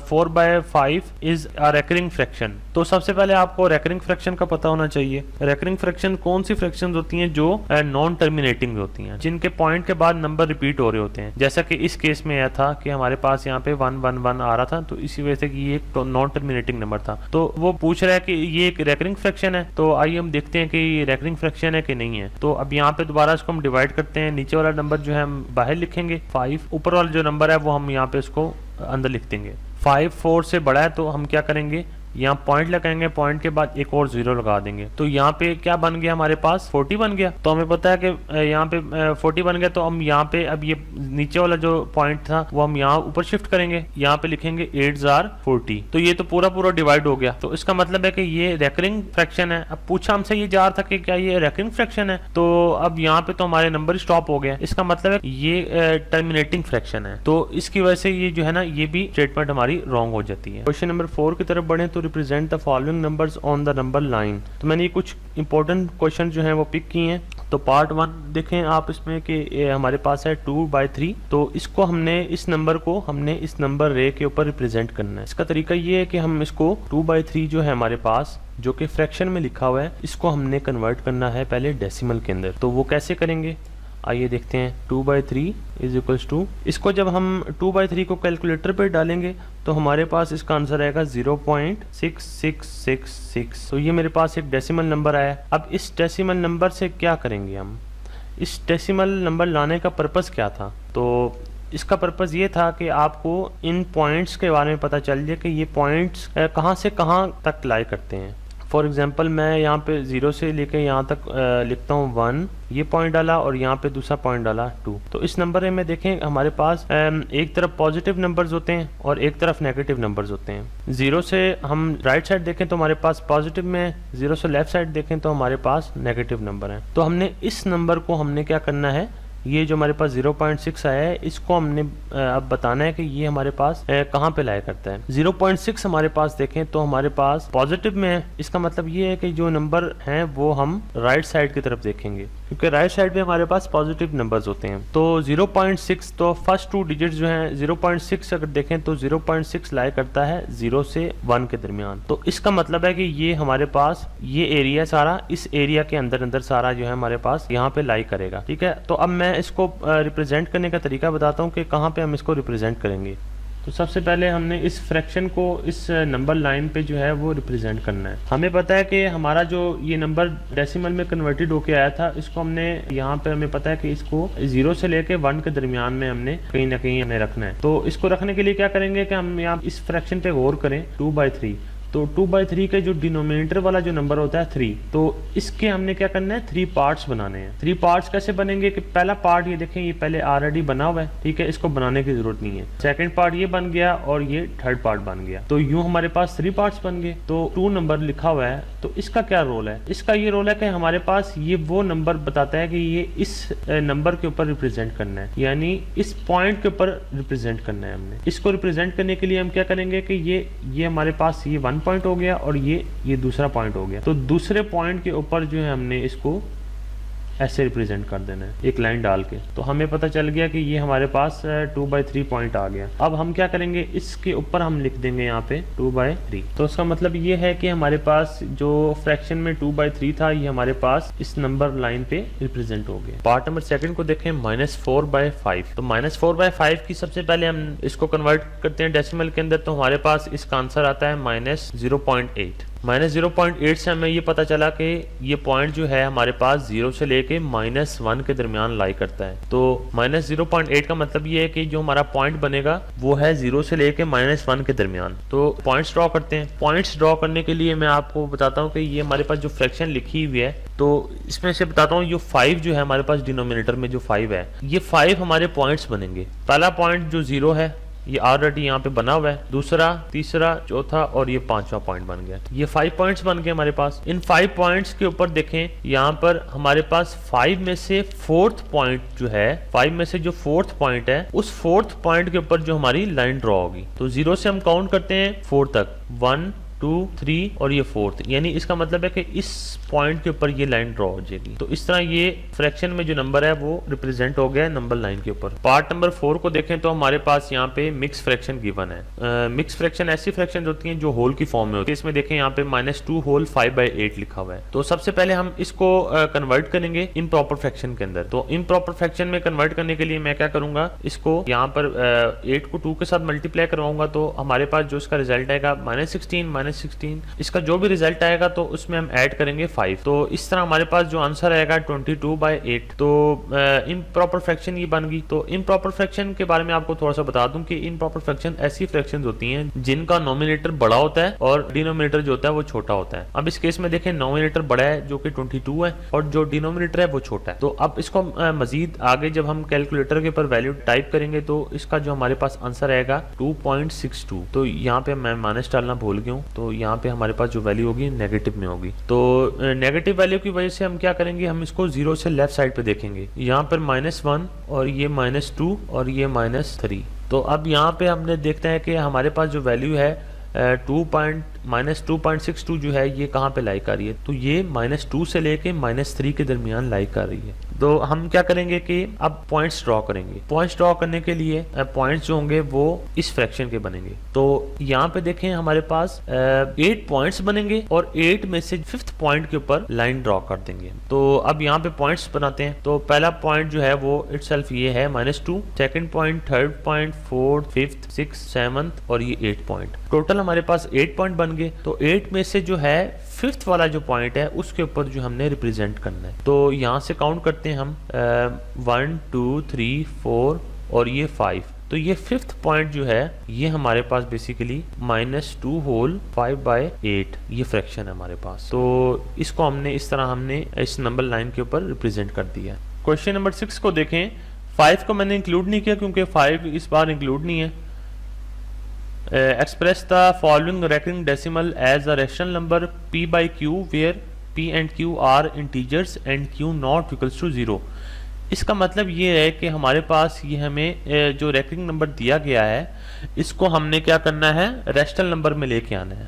4/5 इज अ रेकरिंग फ्रैक्शन। तो सबसे पहले आपको रेकरिंग फ्रैक्शन का पता होना चाहिए। रेकरिंग फ्रैक्शन कौन सी फ्रैक्शन होती हैं जो नॉन टर्मिनेटिंग होती हैं, जिनके पॉइंट के बाद नंबर रिपीट हो रहे होते हैं। जैसा कि इस केस में यह था कि हमारे पास यहाँ पे 1 1 1 आ रहा था, तो इसी वजह से कि ये एक नॉन टर्मिनेटिंग नंबर था। तो वो पूछ रहा है कि ये एक रेकरिंग फ्रैक्शन है। तो आइए हम देखते हैं कि ये रेकरिंग फ्रैक्शन है कि नहीं है। तो अब यहाँ पे दोबारा इसको हम डिवाइड करते हैं। नीचे वाला नंबर जो है हम बाहर लिखेंगे 5, ऊपर वाला जो नंबर है वो हम यहाँ पे इसको अंदर लिख देंगे। 5 4 से बड़ा है तो हम क्या करेंगे, यहाँ पॉइंट लगाएंगे, पॉइंट के बाद एक और 0 लगा देंगे, तो यहाँ पे क्या बन गया हमारे पास 40 बन गया। तो हमें पता है कि यहाँ पे 40 बन गया, तो हम यहाँ पे अब ये नीचे वाला जो पॉइंट था वो हम यहाँ ऊपर शिफ्ट करेंगे, यहाँ पे लिखेंगे 8s are 40। तो ये तो पूरा डिवाइड हो गया। तो इसका मतलब है कि ये रेकरिंग फ्रैक्शन है। अब पूछा हमसे ये जा रहा था कि क्या ये रेकरिंग फ्रैक्शन है, तो अब यहाँ पे तो हमारे नंबर स्टॉप हो गया। इसका मतलब है ये टर्मिनेटिंग फ्रैक्शन है, तो इसकी वजह से ये जो है ना ये भी स्टेटमेंट हमारी रॉन्ग हो जाती है। क्वेश्चन नंबर 4 की तरफ बढ़े तो represent the following numbers on the number line. तो मैंने ये कुछ इंपॉर्टेंट क्वेश्चन जो है वो पिक किए हैं। तो पार्ट 1 देखें आप इसमें कि हमारे पास है 2/3। तो इसको हमने इस नंबर रे के ऊपर रिप्रेजेंट करना है। इसका तरीका ये है कि हम इसको 2/3 जो है हमारे पास जो कि फ्रैक्शन में लिखा हुआ है, इसको हमने कन्वर्ट करना है पहले डेसिमल के अंदर। तो वो कैसे करेंगे आइए देखते हैं। 2/3 इज इक्वल्स टू, इसको जब हम 2/3 को कैलकुलेटर पे डालेंगे तो हमारे पास इसका आंसर आएगा 0.6666। तो ये मेरे पास एक डेसिमल नंबर आया। अब इस डेसिमल नंबर से क्या करेंगे हम, इस डेसिमल नंबर लाने का पर्पस क्या था? तो इसका पर्पस ये था कि आपको इन पॉइंट्स के बारे में पता चल जाए कि ये पॉइंट्स कहाँ से कहाँ तक लाई करते हैं। फॉर एग्जांपल मैं यहाँ पे 0 से लेके यहाँ तक लिखता हूँ 1, ये पॉइंट डाला और यहाँ पे दूसरा पॉइंट डाला 2। तो इस नंबर में देखें हमारे पास एक तरफ पॉजिटिव नंबर्स होते हैं और एक तरफ नेगेटिव नंबर्स होते हैं। 0 से हम राइट साइड देखें तो हमारे पास पॉजिटिव में, 0 से लेफ्ट साइड देखें तो हमारे पास नेगेटिव नंबर है। तो हमने इस नंबर को हमने क्या करना है, ये जो हमारे पास 0.6 आया है इसको हमने अब बताना है कि ये हमारे पास कहाँ पे लाया करता है। 0.6 हमारे पास देखें तो हमारे पास पॉजिटिव में है। इसका मतलब ये है कि जो नंबर हैं वो हम राइट साइड की तरफ देखेंगे, क्योंकि राइट साइड पे हमारे पास पॉजिटिव नंबर्स होते हैं। तो 0.6, तो फर्स्ट 2 डिजिट्स जो हैं 0.6 अगर देखें तो 0.6 लाई करता है 0 से 1 के दरमियान। तो इसका मतलब है कि ये हमारे पास ये एरिया सारा, इस एरिया के अंदर सारा जो है हमारे पास यहाँ पे लाई करेगा। ठीक है, तो अब मैं इसको रिप्रेजेंट करने का तरीका बताता हूँ कि कहाँ पे हम इसको रिप्रेजेंट करेंगे। तो सबसे पहले हमने इस फ्रैक्शन को इस नंबर लाइन पे जो है वो रिप्रेजेंट करना है। हमें पता है कि हमारा जो ये नंबर डेसिमल में कन्वर्टेड होके आया था, इसको हमने यहाँ पे हमें पता है कि इसको 0 से लेके 1 के दरमियान में हमने कहीं ना कहीं हमें रखना है। तो इसको रखने के लिए क्या करेंगे कि हम यहाँ इस फ्रैक्शन पे गौर करें 2/3। तो 2/3 का जो डिनोमिनेटर वाला जो नंबर होता है 3, तो इसके हमने क्या करना है 3 पार्ट्स बनाने हैं। 3 पार्ट्स कैसे बनेंगे कि पहला पार्ट ये देखें, ये पहले ऑलरेडी बना हुआ है, ठीक है, इसको बनाने की जरूरत नहीं है। सेकंड पार्ट ये बन गया और ये थर्ड पार्ट बन गया। तो यूं हमारे पास 3 पार्ट्स बन गए। तो 2 नंबर लिखा हुआ है, तो इसका क्या रोल है? इसका ये रोल है कि हमारे पास ये वो नंबर बताता है कि ये इस नंबर के ऊपर रिप्रेजेंट करना है, यानी इस पॉइंट के ऊपर रिप्रेजेंट करना है हमने। इसको रिप्रेजेंट करने के लिए हम क्या करेंगे कि ये हमारे पास ये 1 पॉइंट हो गया और ये दूसरा पॉइंट हो गया। तो दूसरे पॉइंट के ऊपर जो है हमने इसको ऐसे रिप्रेजेंट कर देना है एक लाइन डाल के। तो हमें पता चल गया कि ये हमारे पास 2/3 पॉइंट आ गया। अब हम क्या करेंगे, इसके ऊपर हम लिख देंगे यहाँ पे 2/3। तो उसका मतलब ये है कि हमारे पास जो फ्रैक्शन में 2/3 था, ये हमारे पास इस नंबर लाइन पे रिप्रेजेंट हो गया। पार्ट नंबर 2 को देखें, -4/5। तो -4/5 की सबसे पहले हम इसको कन्वर्ट करते हैं डेसिमल के अंदर। तो हमारे पास इसका आंसर आता है -0.8। -0.8 से हमें ये पता चला कि ये पॉइंट जो है हमारे पास 0 से लेके -1 के दरमियान लाई करता है। तो -0.8 का मतलब ये है कि जो हमारा पॉइंट बनेगा वो है 0 से लेके -1 के दरमियान। तो पॉइंट्स ड्रॉ करते हैं। पॉइंट्स ड्रॉ करने के लिए मैं आपको बताता हूँ कि ये हमारे पास जो फ्रैक्शन लिखी हुई है, तो इसमें से बताता हूँ, ये 5 जो है हमारे पास डिनोमिनेटर में जो 5 है, ये 5 हमारे पॉइंट्स बनेंगे। पहला पॉइंट जो 0 है ये ऑलरेडी यहाँ पे बना हुआ है, दूसरा, तीसरा, चौथा और ये 5वां पॉइंट बन गया। ये 5 पॉइंट्स बन गए हमारे पास। इन 5 पॉइंट्स के ऊपर देखें, यहाँ पर हमारे पास 5 में से 4th पॉइंट जो है, 5 में से जो 4th पॉइंट है, उस 4th पॉइंट के ऊपर जो हमारी लाइन ड्रॉ होगी। तो 0 से हम काउंट करते हैं 4 तक, 1, 2, 3 और ये 4th, यानी इसका मतलब है कि इस पॉइंट के ऊपर ये लाइन ड्रॉ हो जाएगी। तो इस तरह ये फ्रैक्शन में जो नंबर है वो रिप्रेजेंट हो गया नंबर लाइन के ऊपर। पार्ट नंबर 4 को देखें तो हमारे पास यहाँ पे मिक्स फ्रैक्शन गिवन है। मिक्स फ्रैक्शन ऐसी फ्रैक्शन होती हैं जो होल की फॉर्म में होती है। इसमें देखें यहाँ पे -2 होल 5/8 लिखा हुआ है। तो सबसे पहले हम इसको कन्वर्ट करेंगे इम्प्रॉपर फ्रैक्शन के अंदर। तो इम्प्रॉपर फ्रैक्शन में कन्वर्ट करने के लिए मैं क्या करूंगा, इसको यहाँ पर 8 को 2 के साथ मल्टीप्लाई करवाऊंगा। तो हमारे पास जो इसका रिजल्ट आएगा -16, -16। इसका जो भी रिजल्ट आएगा तो उसमें हम ऐड करेंगे 5। तो इस तरह हमारे पास जो आंसर आएगा 22/8। तो इम्प्रॉपर फ्रैक्शन ये बन गई। तो इम्प्रॉपर फ्रैक्शन के बारे में आपको थोड़ा सा बता दूं कि इम्प्रॉपर फ्रैक्शन ऐसी फ्रैक्शंस होती हैं जिनका नोमिनेटर बड़ा होता है और डिनोमिनेटर जो होता है वो छोटा होता है। अब इस केस में देखें नोमिनेटर बड़ा है जो कि 22 है और जो डिनोमिनेटर है वो छोटा है। तो अब इसको मजीद आगे जब हम कैलकुलेटर के ऊपर वैल्यू टाइप करेंगे तो इसका जो हमारे पास आंसर आएगा 2.62। तो यहाँ पे मैं माइनस डालना भूल गया हूँ, तो यहाँ पे हमारे पास जो वैल्यू होगी नेगेटिव में होगी। तो नेगेटिव वैल्यू की वजह से हम क्या करेंगे, हम इसको 0 से लेफ्ट साइड पे देखेंगे। यहाँ पर -1 और ये -2 और ये -3। तो अब यहाँ पे हमने देखते हैं कि हमारे पास जो वैल्यू है -2.62 जो है ये कहाँ पे लाई कर रही है। तो ये -2 से लेके -3 के दरमियान लाई कर रही है। तो हम क्या करेंगे कि अब पॉइंट्स ड्रॉ करेंगे। पॉइंट्स ड्रॉ करने के लिए पॉइंट्स जो होंगे वो इस फ्रैक्शन के बनेंगे। तो यहाँ पे देखें हमारे पास 8 पॉइंट्स बनेंगे और 8 में से 5th पॉइंट के ऊपर लाइन ड्रॉ कर देंगे। तो अब यहाँ पे पॉइंट्स बनाते हैं। तो पहला पॉइंट जो है वो इटसेल्फ ये है -2, second point, third point, fourth, 5th, 6th, 7th और ये 8 पॉइंट। टोटल हमारे पास 8 पॉइंट बन गए। तो 8 में से जो है 5th वाला जो पॉइंट है उसके ऊपर जो हमने रिप्रेजेंट करना है। तो यहाँ से काउंट करते हैं हम 1 2 3 4 और ये 5। तो ये 5th पॉइंट जो है ये हमारे पास बेसिकली -2 होल 5/8 ये फ्रैक्शन है हमारे पास। तो इसको हमने इस तरह हमने इस नंबर लाइन के ऊपर रिप्रेजेंट कर दिया। क्वेश्चन नंबर 6 को देखें। 5 को मैंने इंक्लूड नहीं किया क्योंकि 5 इस बार इंक्लूड नहीं है। Express the following recurring decimal as a rational number p by q where p and q are integers and q not equals to 0। इसका मतलब ये है कि हमारे पास ये हमें जो रेकरिंग नंबर दिया गया है इसको हमने क्या करना है, रैशनल नंबर में लेके आना है।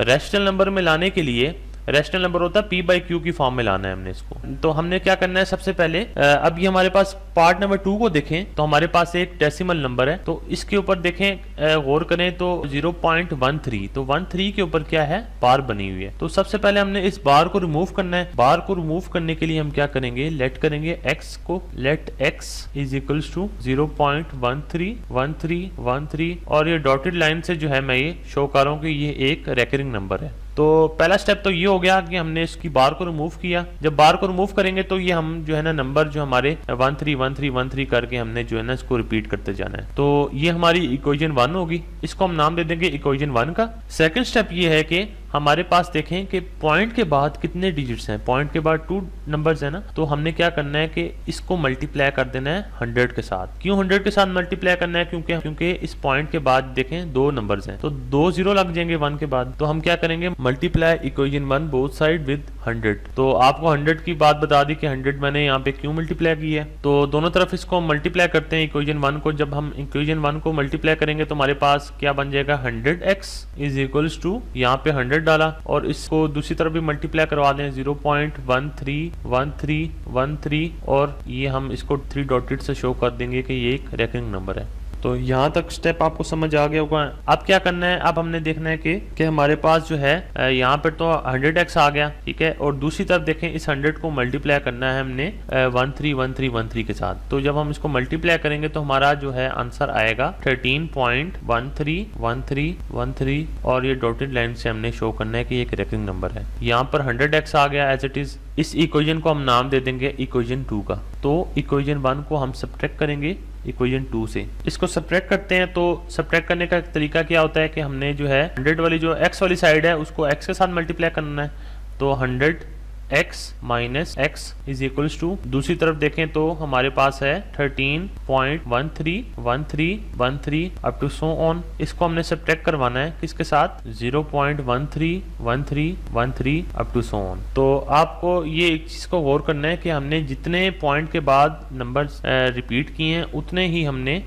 रैशनल नंबर में लाने के लिए रैशनल नंबर होता है p बाई क्यू की फॉर्म में लाना है हमने इसको। तो हमने क्या करना है, सबसे पहले अब ये हमारे पास पार्ट नंबर 2 को देखें तो हमारे पास एक डेसिमल नंबर है। तो इसके ऊपर देखें गौर करें तो 0.13। तो 13 के ऊपर क्या है, बार बनी हुई है। तो सबसे पहले हमने इस बार को रिमूव करना है। बार को रिमूव करने के लिए हम क्या करेंगे, लेट करेंगे x को, let x is equals to 0.131313 और ये डॉटेड लाइन से जो है मैं ये शो कर रहा हूँ कि ये एक रेकरिंग नंबर है। तो पहला स्टेप तो ये हो गया कि हमने इसकी बार को रिमूव किया। जब बार को रिमूव करेंगे तो ये हम जो है ना नंबर जो हमारे 131313 करके हमने जो है ना इसको रिपीट करते जाना है। तो ये हमारी इक्वेशन 1 होगी, इसको हम नाम दे देंगे इक्वेशन 1 का। सेकंड स्टेप ये है कि हमारे पास देखें कि पॉइंट के बाद कितने डिजिट्स हैं। पॉइंट के बाद 2 नंबर्स है ना, तो हमने क्या करना है कि इसको मल्टीप्लाई कर देना है 100 के साथ। क्यों 100 के साथ मल्टीप्लाई करना है, क्योंकि इस पॉइंट के बाद देखें 2 नंबर्स हैं तो 2 0 लग जाएंगे 1 के बाद। तो हम क्या करेंगे, multiply equation 1 both side with 100। तो आपको 100 की बात बता दी कि 100 मैंने यहाँ पे क्यों मल्टीप्लाई की है। तो दोनों तरफ इसको मल्टीप्लाई करते हैं इक्वेशन 1 को। जब हम इक्वेशन 1 को मल्टीप्लाई करेंगे तो हमारे पास क्या बन जाएगा, 100x इज इक्वल्स टू यहाँ पे 100 डाला और इसको दूसरी तरफ भी मल्टीप्लाई करवा दें 0.131313 और ये हम इसको 3 डॉटेड से शो कर देंगे कि ये एक रेकरिंग नंबर है। तो यहाँ तक स्टेप आपको समझ आ गया होगा। अब क्या करना है, अब हमने देखना है कि हमारे पास जो है यहाँ पर तो 100x आ गया, ठीक है, और दूसरी तरफ देखें इस 100 को मल्टीप्लाई करना है हमने 131313 के साथ। तो जब हम इसको मल्टीप्लाई करेंगे तो हमारा जो है आंसर आएगा 13.131313 और ये डॉटेड लाइन से हमने शो करना है कि ये एक रेकरिंग नंबर है। यहाँ पर 100x आ गया एज इट इज। इस इक्वेशन को हम नाम दे देंगे इक्वेशन 2 का। तो इक्वेशन 1 को हम सब्ट्रैक्ट करेंगे इक्वेशन 2 से। इसको सब्ट्रैक्ट करते हैं तो सब्ट्रैक्ट करने का तरीका क्या होता है कि हमने जो है 100 वाली जो x वाली साइड है उसको x के साथ मल्टीप्लाई करना है। तो 100x minus x is equals to, दूसरी तरफ देखें तो हमारे पास है 13.131313 अप टू सो ऑन। इसको हमने सब्ट्रैक्ट करवाना है किसके साथ, 0.131313 अप टू सो ऑन। तो आपको ये एक चीज को गौर करना है कि हमने जितने पॉइंट के बाद नंबर्स रिपीट किए हैं उतने ही हमने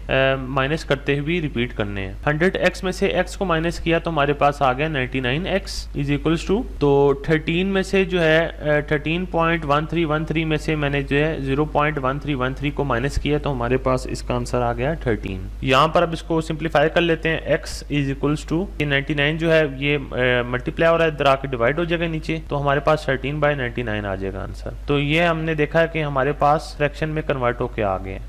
माइनस करते हुए रिपीट करने हैं। 100x में से x को माइनस किया तो हमारे पास आ गया 99x इज इक्वल्स टू, तो 13 में से जो है 13.1313 में से मैंने जो है 0.1313 को माइनस किया तो हमारे पास इसका आंसर आ गया 13। यहाँ पर अब इसको सिंप्लीफाई कर लेते हैं। x इज इक्वल्स टू 99 जो है ये मल्टीप्लाई हो रहा है, इधर आके डिवाइड हो जाएगा नीचे, तो हमारे पास 13/99 आ जाएगा आंसर। तो ये हमने देखा है कि हमारे पास फ्रैक्शन में कन्वर्ट होके आ गए हैं।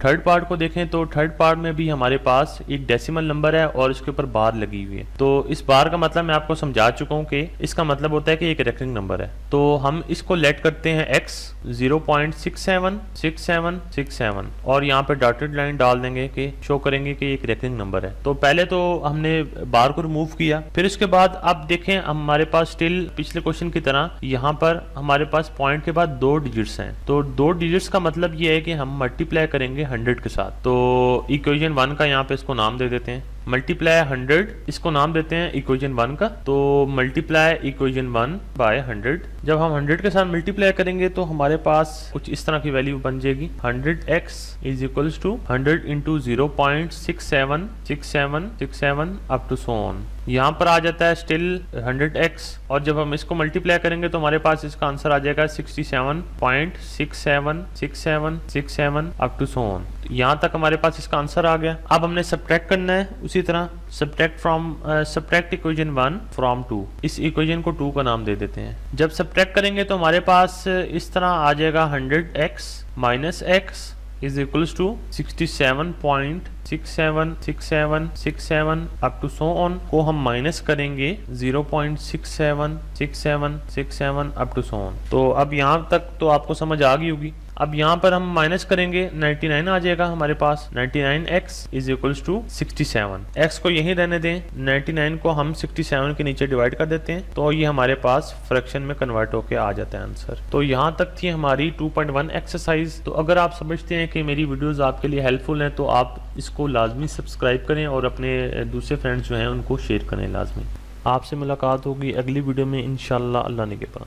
थर्ड पार्ट को देखें तो थर्ड पार्ट में भी हमारे पास एक डेसिमल नंबर है और इसके ऊपर बार लगी हुई है। तो इस बार का मतलब मैं आपको समझा चुका हूँ कि इसका मतलब होता है कि एक रेकरिंग नंबर है। तो हम इसको लेट करते हैं x 0.676767 और यहाँ पे डॉटेड लाइन डाल देंगे कि शो करेंगे कि एक रेकरिंग नंबर है। तो पहले तो हमने बार को रिमूव किया, फिर उसके बाद अब देखें हमारे पास स्टिल पिछले क्वेश्चन की तरह यहाँ पर हमारे पास पॉइंट के बाद 2 डिजिट्स हैं। तो 2 डिजिट्स का मतलब ये है कि हम मल्टीप्लाई करेंगे 100 के साथ। तो इक्वेशन 1 का यहाँ पे इसको नाम दे देते हैं मल्टीप्लाई 100, इसको नाम देते हैं इक्वेशन 1 का। तो मल्टीप्लाई इक्वेशन 1 बाय 100, जब हम 100 के साथ मल्टीप्लाई करेंगे तो हमारे पास कुछ इस तरह की वैल्यू बन जाएगी 100x is equals to 100 into 0.676767 up to so on. यहाँ पर आ जाता है स्टिल 100x और जब हम इसको मल्टीप्लाई करेंगे तो हमारे पास इसका आंसर आ जाएगा 67.676767 अप टू सो ऑन। यहाँ तक हमारे पास इसका आंसर आ गया। अब हमने सब्ट्रैक्ट करना है उसी तरह सब्ट्रैक्ट इक्वेशन 1 फ्रॉम 2। इस इक्वेशन को 2 का नाम दे देते हैं। जब सब्ट्रैक्ट करेंगे तो हमारे पास इस तरह आ जाएगा 100x minus x is equals to 67.676767 up to so on को हम माइनस करेंगे 0.676767 अप टू सो ऑन। तो अब यहाँ तक तो आपको समझ आ गई होगी। अब यहाँ पर हम माइनस करेंगे 99 आ जाएगा हमारे पास 99x is equals to 67। x को यहीं रहने दें, 99 को हम 67 के नीचे डिवाइड कर देते हैं तो ये हमारे पास फ्रैक्शन में कन्वर्ट होके आ जाता है आंसर। तो यहाँ तक थी हमारी 2.1 एक्सरसाइज। तो अगर आप समझते हैं कि मेरी वीडियोस आपके लिए हेल्पफुल हैं तो आप इसको लाजमी सब्सक्राइब करें और अपने दूसरे फ्रेंड्स जो हैं उनको शेयर करें लाजमी। आपसे मुलाकात होगी अगली वीडियो में इंशाल्लाह। अल्लाह ने के पास।